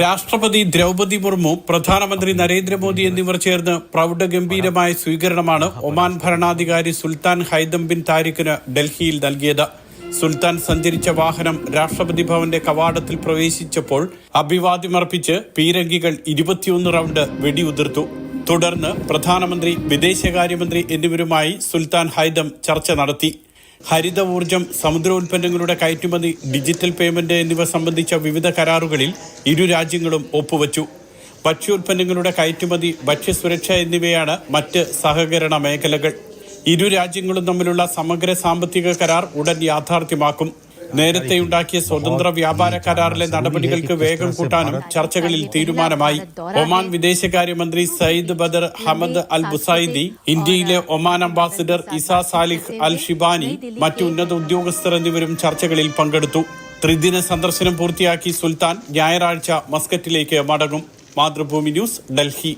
രാഷ്ട്രപതി ദ്രൗപദി മുർമു, പ്രധാനമന്ത്രി നരേന്ദ്രമോദി എന്നിവർ ചേർന്ന് പ്രൗഢഗംഭീരമായ സ്വീകരണമാണ് ഒമാൻ ഭരണാധികാരി സുൽത്താൻ ഹൈതം ബിൻ താരിഖിന് ഡൽഹിയിൽ നൽകിയത്. സുൽത്താൻ സഞ്ചരിച്ച വാഹനം രാഷ്ട്രപതി ഭവന്റെ കവാടത്തിൽ പ്രവേശിച്ചപ്പോൾ അഭിവാദ്യമർപ്പിച്ച് പീരങ്കികൾ 21 റൗണ്ട് വെടിയുതിർത്തു. തുടർന്ന് പ്രധാനമന്ത്രി, വിദേശകാര്യമന്ത്രി എന്നിവരുമായി സുൽത്താൻ ഹൈതം ചർച്ച നടത്തി. ഹരിത ഊർജ്ജം, സമുദ്രോൽപ്പന്നങ്ങളുടെ കയറ്റുമതി, ഡിജിറ്റൽ പേയ്മെന്റ് എന്നിവ സംബന്ധിച്ച വിവിധ കരാറുകളിൽ ഇരു രാജ്യങ്ങളും ഒപ്പുവച്ചു. ഭക്ഷ്യോൽപ്പന്നങ്ങളുടെ കയറ്റുമതി, ഭക്ഷ്യസുരക്ഷ എന്നിവയാണ് മറ്റ് സഹകരണ മേഖലകൾ. ഇരു രാജ്യങ്ങളും തമ്മിലുള്ള സമഗ്ര സാമ്പത്തിക കരാർ ഉടൻ യാഥാർത്ഥ്യമാക്കും. നേരത്തെയുണ്ടാക്കിയ സ്വതന്ത്ര വ്യാപാര കരാറിലെ നടപടികൾക്ക് വേഗം കൂട്ടാനും ചർച്ചകളിൽ തീരുമാനമായി. ഒമാൻ വിദേശകാര്യമന്ത്രി Sayyid Badr Hamad Al Busaidi, ഇന്ത്യയിലെ Oman ambassador Isa Salih Al Shibani, മറ്റു ഉന്നത ഉദ്യോഗസ്ഥർ എന്നിവരും ചർച്ചകളിൽ പങ്കെടുത്തു. ത്രിദിന സന്ദർശനം പൂർത്തിയാക്കി സുൽത്താൻ ഞായറാഴ്ച മസ്കറ്റിലേക്ക് മടങ്ങും. മാതൃഭൂമി ന്യൂസ്, ഡൽഹി.